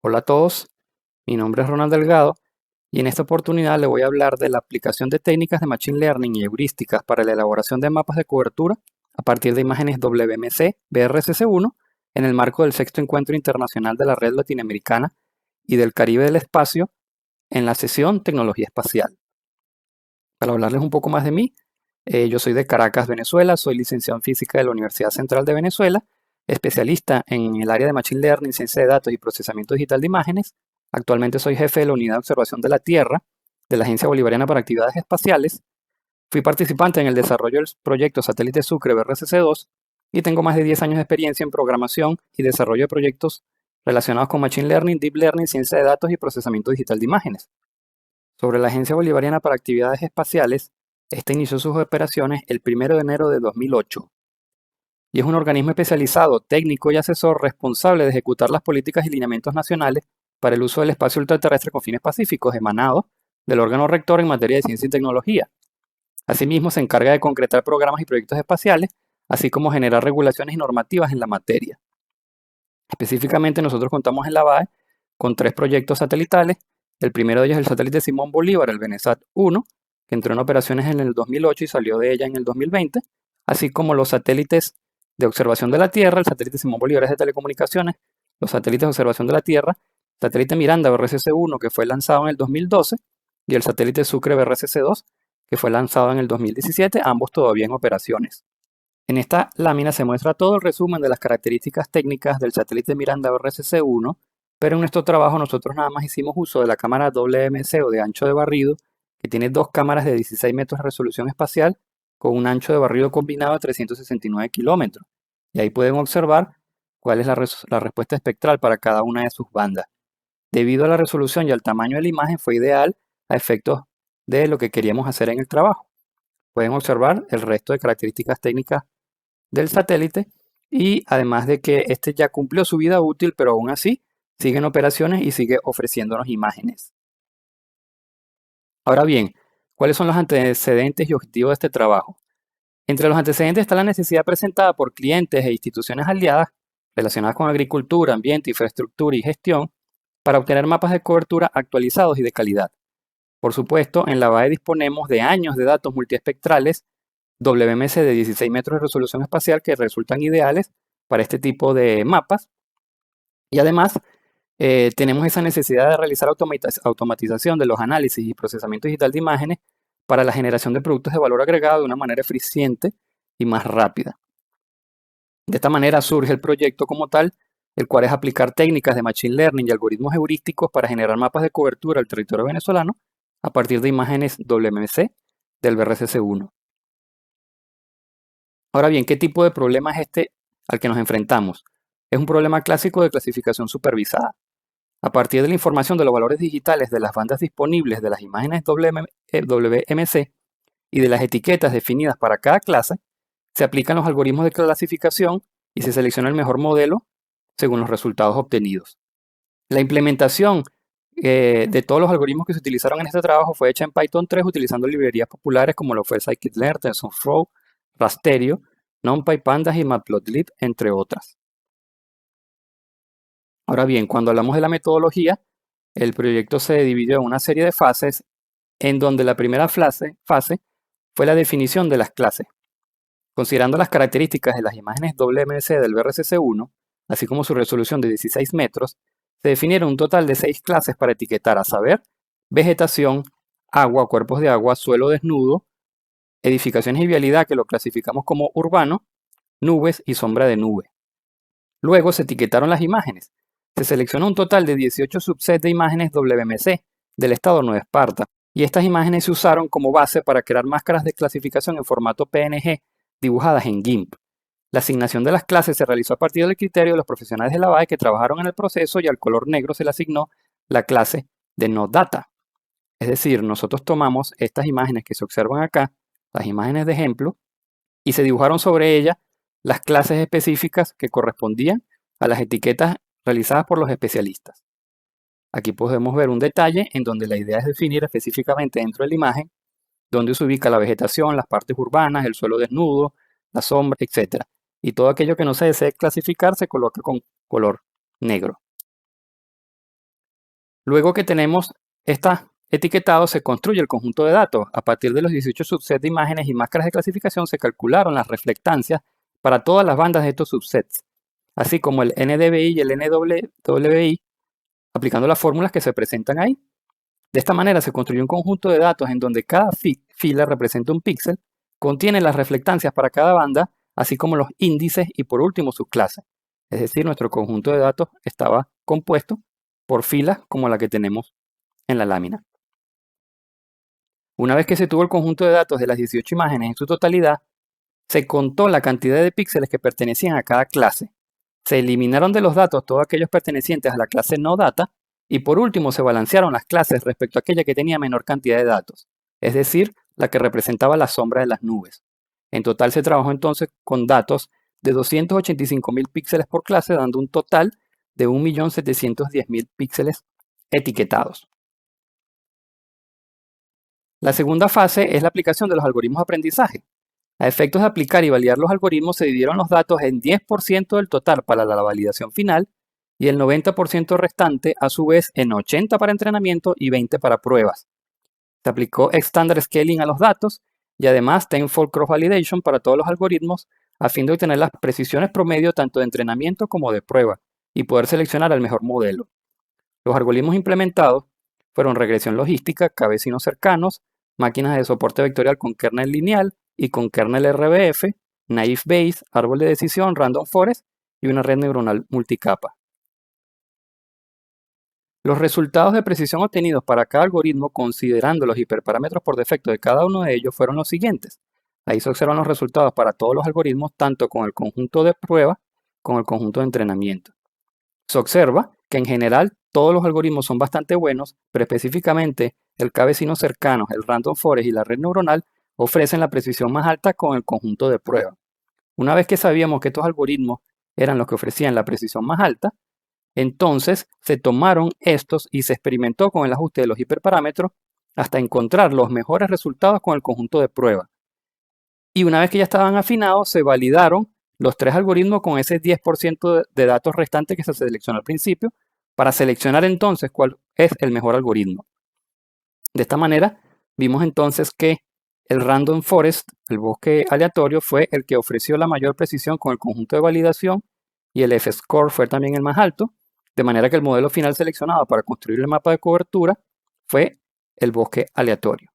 Hola a todos, mi nombre es Ronald Delgado y en esta oportunidad le voy a hablar de la aplicación de técnicas de Machine Learning y heurísticas para la elaboración de mapas de cobertura a partir de imágenes WMC BRCC1 en el marco del sexto encuentro internacional de la Red Latinoamericana y del Caribe del Espacio en la sesión Tecnología Espacial. Para hablarles un poco más de mí, yo soy de Caracas, Venezuela, soy licenciado en Física de la Universidad Central de Venezuela, especialista en el área de Machine Learning, Ciencia de Datos y Procesamiento Digital de Imágenes. Actualmente soy jefe de la Unidad de Observación de la Tierra de la Agencia Bolivariana para Actividades Espaciales. Fui participante en el desarrollo del proyecto Satélite Sucre BRCC2 y tengo más de 10 años de experiencia en programación y desarrollo de proyectos relacionados con Machine Learning, Deep Learning, Ciencia de Datos y Procesamiento Digital de Imágenes. Sobre la Agencia Bolivariana para Actividades Espaciales, esta inició sus operaciones el 1 de enero de 2008 y es un organismo especializado, técnico y asesor responsable de ejecutar las políticas y lineamientos nacionales para el uso del espacio ultraterrestre con fines pacíficos emanado del órgano rector en materia de ciencia y tecnología. Asimismo, se encarga de concretar programas y proyectos espaciales, así como generar regulaciones y normativas en la materia. Específicamente, nosotros contamos en la BAE con 3 proyectos satelitales. El primero de ellos es el satélite Simón Bolívar, el Benesat-1, que entró en operaciones en el 2008 y salió de ella en el 2020, así como los satélites de observación de la Tierra, el satélite Simón Bolívar es de telecomunicaciones, los satélites de observación de la Tierra, el satélite Miranda BRCC1, que fue lanzado en el 2012, y el satélite Sucre BRCC2, que fue lanzado en el 2017, ambos todavía en operaciones. En esta lámina se muestra todo el resumen de las características técnicas del satélite Miranda BRCC1, pero en nuestro trabajo nosotros nada más hicimos uso de la cámara WMC o de ancho de barrido, que tiene 2 cámaras de 16 metros de resolución espacial con un ancho de barrido combinado de 369 kilómetros. Y ahí pueden observar cuál es la respuesta espectral para cada una de sus bandas. Debido a la resolución y al tamaño de la imagen, fue ideal a efectos de lo que queríamos hacer en el trabajo. Pueden observar el resto de características técnicas del satélite y además de que este ya cumplió su vida útil, pero aún así sigue en operaciones y sigue ofreciéndonos imágenes. Ahora bien, ¿cuáles son los antecedentes y objetivos de este trabajo? Entre los antecedentes está la necesidad presentada por clientes e instituciones aliadas relacionadas con agricultura, ambiente, infraestructura y gestión para obtener mapas de cobertura actualizados y de calidad. Por supuesto, en la BAE disponemos de años de datos multiespectrales WMC de 16 metros de resolución espacial que resultan ideales para este tipo de mapas. Y además, tenemos esa necesidad de realizar automatización de los análisis y procesamiento digital de imágenes para la generación de productos de valor agregado de una manera eficiente y más rápida. De esta manera surge el proyecto como tal, el cual es aplicar técnicas de Machine Learning y algoritmos heurísticos para generar mapas de cobertura del territorio venezolano a partir de imágenes WMC del BRCC1. Ahora bien, ¿qué tipo de problema es este al que nos enfrentamos? Es un problema clásico de clasificación supervisada. A partir de la información de los valores digitales de las bandas disponibles de las imágenes WMC y de las etiquetas definidas para cada clase, se aplican los algoritmos de clasificación y se selecciona el mejor modelo según los resultados obtenidos. La implementación de todos los algoritmos que se utilizaron en este trabajo fue hecha en Python 3 utilizando librerías populares como lo fue Scikit-learn, TensorFlow, Rasterio, NumPy, Pandas y Matplotlib, entre otras. Ahora bien, cuando hablamos de la metodología, el proyecto se dividió en una serie de fases en donde la primera fase fue la definición de las clases. Considerando las características de las imágenes WMC del BRCC1, así como su resolución de 16 metros, se definieron un total de 6 clases para etiquetar, a saber, vegetación, agua, cuerpos de agua, suelo desnudo, edificaciones y vialidad, que lo clasificamos como urbano, nubes y sombra de nube. Luego se etiquetaron las imágenes. Se seleccionó un total de 18 subsets de imágenes WMC del estado Nueva Esparta, y estas imágenes se usaron como base para crear máscaras de clasificación en formato PNG dibujadas en GIMP. La asignación de las clases se realizó a partir del criterio de los profesionales de la BAE que trabajaron en el proceso y al color negro se le asignó la clase de NoData. Es decir, nosotros tomamos estas imágenes que se observan acá, las imágenes de ejemplo, y se dibujaron sobre ellas las clases específicas que correspondían a las etiquetas realizadas por los especialistas. Aquí podemos ver un detalle en donde la idea es definir específicamente dentro de la imagen donde se ubica la vegetación, las partes urbanas, el suelo desnudo, la sombra, etc. Y todo aquello que no se desee clasificar se coloca con color negro. Luego que tenemos esta etiquetado, se construye el conjunto de datos. A partir de los 18 subsets de imágenes y máscaras de clasificación se calcularon las reflectancias para todas las bandas de estos subsets, así como el NDVI y el NWI, aplicando las fórmulas que se presentan ahí. De esta manera se construyó un conjunto de datos en donde cada fila representa un píxel, contiene las reflectancias para cada banda, así como los índices y por último sus clases. Es decir, nuestro conjunto de datos estaba compuesto por filas como la que tenemos en la lámina. Una vez que se tuvo el conjunto de datos de las 18 imágenes en su totalidad, se contó la cantidad de píxeles que pertenecían a cada clase. Se eliminaron de los datos todos aquellos pertenecientes a la clase no data y por último se balancearon las clases respecto a aquella que tenía menor cantidad de datos, es decir, la que representaba la sombra de las nubes. En total se trabajó entonces con datos de 285.000 píxeles por clase, dando un total de 1.710.000 píxeles etiquetados. La segunda fase es la aplicación de los algoritmos de aprendizaje. A efectos de aplicar y validar los algoritmos se dividieron los datos en 10% del total para la validación final y el 90% restante a su vez en 80 para entrenamiento y 20 para pruebas. Se aplicó Standard Scaling a los datos y además Tenfold Cross Validation para todos los algoritmos a fin de obtener las precisiones promedio tanto de entrenamiento como de prueba y poder seleccionar el mejor modelo. Los algoritmos implementados fueron regresión logística, k-vecinos cercanos, máquinas de soporte vectorial con kernel lineal y con kernel RBF, naive Bayes, árbol de decisión, random forest y una red neuronal multicapa. Los resultados de precisión obtenidos para cada algoritmo, considerando los hiperparámetros por defecto de cada uno de ellos, fueron los siguientes. Ahí se observan los resultados para todos los algoritmos, tanto con el conjunto de prueba como el conjunto de entrenamiento. Se observa que en general todos los algoritmos son bastante buenos, pero específicamente el k-vecinos cercanos, el random forest y la red neuronal ofrecen la precisión más alta con el conjunto de prueba. Una vez que sabíamos que estos algoritmos eran los que ofrecían la precisión más alta, entonces se tomaron estos y se experimentó con el ajuste de los hiperparámetros hasta encontrar los mejores resultados con el conjunto de prueba. Y una vez que ya estaban afinados, se validaron los tres algoritmos con ese 10% de datos restantes que se seleccionó al principio para seleccionar entonces cuál es el mejor algoritmo. De esta manera, vimos entonces que el Random Forest, el bosque aleatorio, fue el que ofreció la mayor precisión con el conjunto de validación y el F-score fue también el más alto, de manera que el modelo final seleccionado para construir el mapa de cobertura fue el bosque aleatorio.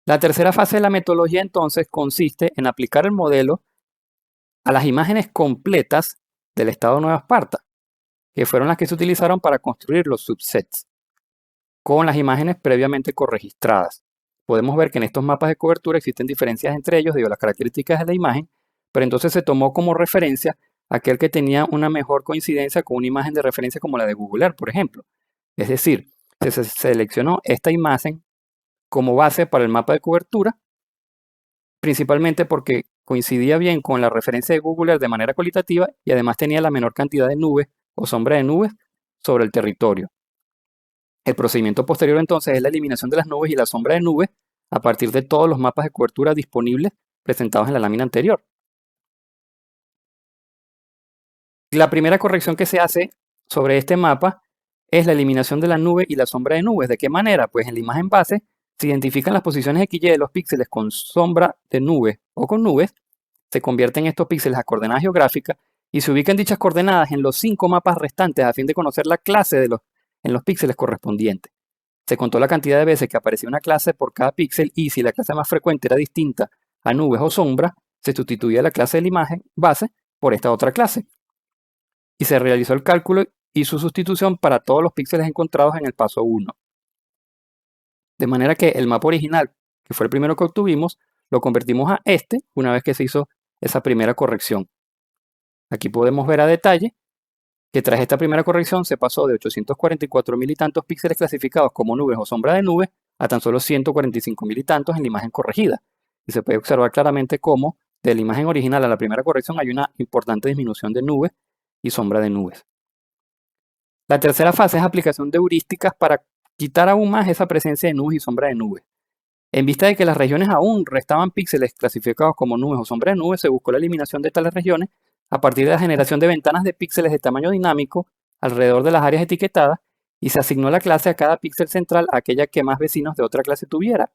La tercera fase de la metodología entonces consiste en aplicar el modelo a las imágenes completas del estado de Nueva Esparta, que fueron las que se utilizaron para construir los subsets, con las imágenes previamente corregistradas. Podemos ver que en estos mapas de cobertura existen diferencias entre ellos debido a las características de la imagen, pero entonces se tomó como referencia aquel que tenía una mejor coincidencia con una imagen de referencia como la de Google Earth, por ejemplo. Es decir, se seleccionó esta imagen como base para el mapa de cobertura, principalmente porque coincidía bien con la referencia de Google Earth de manera cualitativa y además tenía la menor cantidad de nubes o sombra de nubes sobre el territorio. El procedimiento posterior entonces es la eliminación de las nubes y la sombra de nubes a partir de todos los mapas de cobertura disponibles presentados en la lámina anterior. La primera corrección que se hace sobre este mapa es la eliminación de la nube y la sombra de nubes. ¿De qué manera? Pues en la imagen base se identifican las posiciones XY de los píxeles con sombra de nube o con nubes, se convierten estos píxeles a coordenadas geográficas y se ubican dichas coordenadas en los 5 mapas restantes a fin de conocer la clase en los píxeles correspondientes. Se contó la cantidad de veces que aparecía una clase por cada píxel y si la clase más frecuente era distinta a nubes o sombra, se sustituía la clase de la imagen base por esta otra clase. Y se realizó el cálculo y su sustitución para todos los píxeles encontrados en el paso 1. De manera que el mapa original, que fue el primero que obtuvimos, lo convertimos a este una vez que se hizo esa primera corrección. Aquí podemos ver a detalle que tras esta primera corrección se pasó de 844.000 y tantos píxeles clasificados como nubes o sombra de nubes a tan solo 145.000 y tantos en la imagen corregida. Y se puede observar claramente cómo de la imagen original a la primera corrección hay una importante disminución de nubes y sombra de nubes. La tercera fase es aplicación de heurísticas para quitar aún más esa presencia de nubes y sombra de nubes. En vista de que las regiones aún restaban píxeles clasificados como nubes o sombra de nubes, se buscó la eliminación de tales regiones a partir de la generación de ventanas de píxeles de tamaño dinámico alrededor de las áreas etiquetadas y se asignó la clase a cada píxel central a aquella que más vecinos de otra clase tuviera.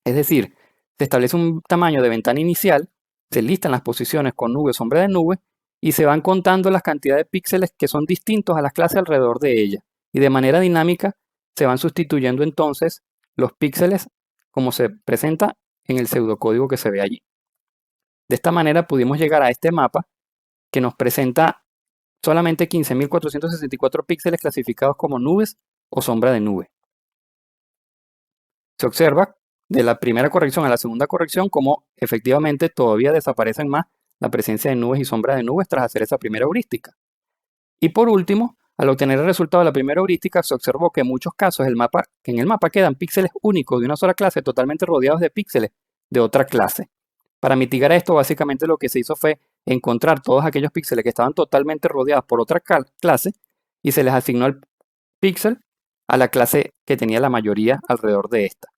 Es decir, se establece un tamaño de ventana inicial, se listan las posiciones con nube o sombra de nube y se van contando las cantidades de píxeles que son distintos a las clases alrededor de ella. Y de manera dinámica se van sustituyendo entonces los píxeles como se presenta en el pseudocódigo que se ve allí. De esta manera pudimos llegar a este mapa que nos presenta solamente 15.464 píxeles clasificados como nubes o sombra de nube. Se observa de la primera corrección a la segunda corrección como efectivamente todavía desaparecen más la presencia de nubes y sombras de nubes tras hacer esa primera heurística. Y por último, al obtener el resultado de la primera heurística, se observó que en muchos casos en el mapa quedan píxeles únicos de una sola clase totalmente rodeados de píxeles de otra clase. Para mitigar esto, básicamente lo que se hizo fue encontrar todos aquellos píxeles que estaban totalmente rodeados por otra clase y se les asignó el píxel a la clase que tenía la mayoría alrededor de esta.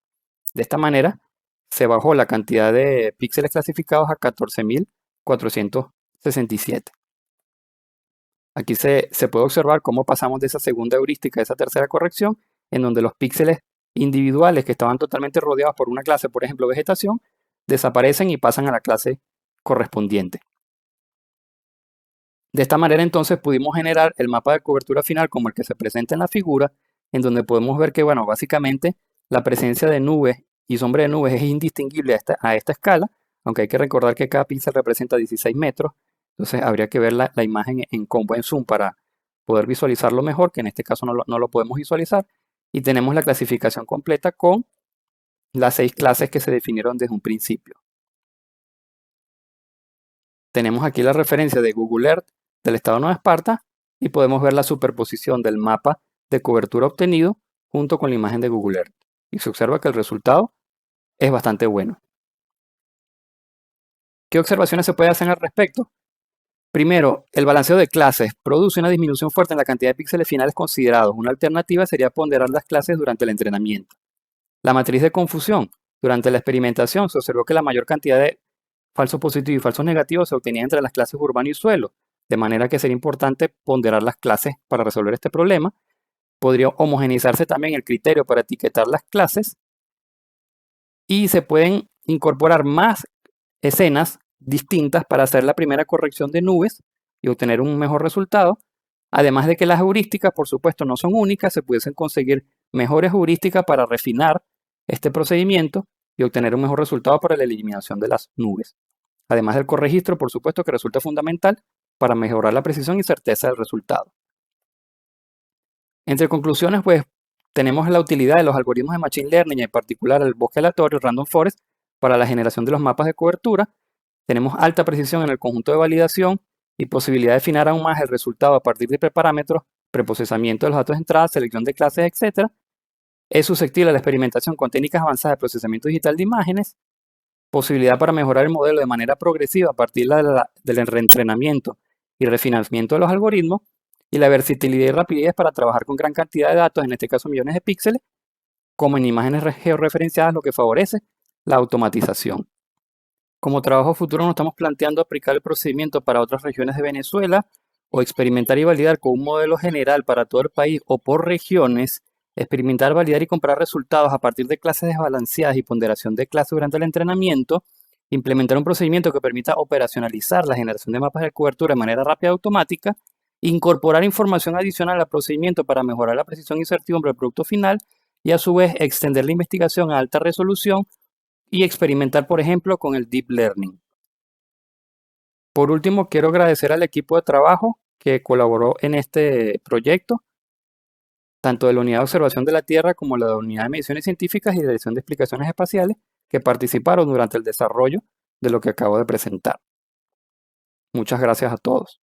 De esta manera, se bajó la cantidad de píxeles clasificados a 14.467. Aquí se puede observar cómo pasamos de esa segunda heurística a esa tercera corrección, en donde los píxeles individuales que estaban totalmente rodeados por una clase, por ejemplo vegetación, desaparecen y pasan a la clase correspondiente. De esta manera entonces pudimos generar el mapa de cobertura final como el que se presenta en la figura, en donde podemos ver que, bueno, básicamente la presencia de nubes y sombra de nubes es indistinguible a esta escala, aunque hay que recordar que cada píxel representa 16 metros, entonces habría que ver la imagen en combo en zoom para poder visualizarlo mejor, que en este caso no lo podemos visualizar, y tenemos la clasificación completa con las 6 clases que se definieron desde un principio. Tenemos aquí la referencia de Google Earth del estado de Nueva Esparta y podemos ver la superposición del mapa de cobertura obtenido junto con la imagen de Google Earth. Y se observa que el resultado es bastante bueno. ¿Qué observaciones se puede hacer al respecto? Primero, el balanceo de clases produce una disminución fuerte en la cantidad de píxeles finales considerados. Una alternativa sería ponderar las clases durante el entrenamiento. La matriz de confusión. Durante la experimentación se observó que la mayor cantidad de falsos positivos y falsos negativos se obtenía entre las clases urbano y suelo, de manera que sería importante ponderar las clases para resolver este problema. Podría homogeneizarse también el criterio para etiquetar las clases y se pueden incorporar más escenas distintas para hacer la primera corrección de nubes y obtener un mejor resultado. Además de que las heurísticas, por supuesto, no son únicas, se pudiesen conseguir mejores heurísticas para refinar este procedimiento y obtener un mejor resultado para la eliminación de las nubes. Además del corregistro, por supuesto, que resulta fundamental para mejorar la precisión y certeza del resultado. Entre conclusiones, pues, tenemos la utilidad de los algoritmos de Machine Learning, y en particular el bosque aleatorio Random Forest, para la generación de los mapas de cobertura. Tenemos alta precisión en el conjunto de validación y posibilidad de afinar aún más el resultado a partir de preparámetros, preprocesamiento de los datos de entrada, selección de clases, etc. Es susceptible a la experimentación con técnicas avanzadas de procesamiento digital de imágenes, posibilidad para mejorar el modelo de manera progresiva a partir del reentrenamiento y refinamiento de los algoritmos, y la versatilidad y rapidez para trabajar con gran cantidad de datos, en este caso millones de píxeles, como en imágenes georreferenciadas, lo que favorece la automatización. Como trabajo futuro nos estamos planteando aplicar el procedimiento para otras regiones de Venezuela o experimentar y validar con un modelo general para todo el país o por regiones, experimentar, validar y comparar resultados a partir de clases desbalanceadas y ponderación de clases durante el entrenamiento, implementar un procedimiento que permita operacionalizar la generación de mapas de cobertura de manera rápida y automática, incorporar información adicional al procedimiento para mejorar la precisión y certidumbre del producto final y a su vez extender la investigación a alta resolución y experimentar, por ejemplo, con el Deep Learning. Por último, quiero agradecer al equipo de trabajo que colaboró en este proyecto, tanto de la Unidad de Observación de la Tierra como la Unidad de Mediciones Científicas y de Dirección de Explicaciones Espaciales, que participaron durante el desarrollo de lo que acabo de presentar. Muchas gracias a todos.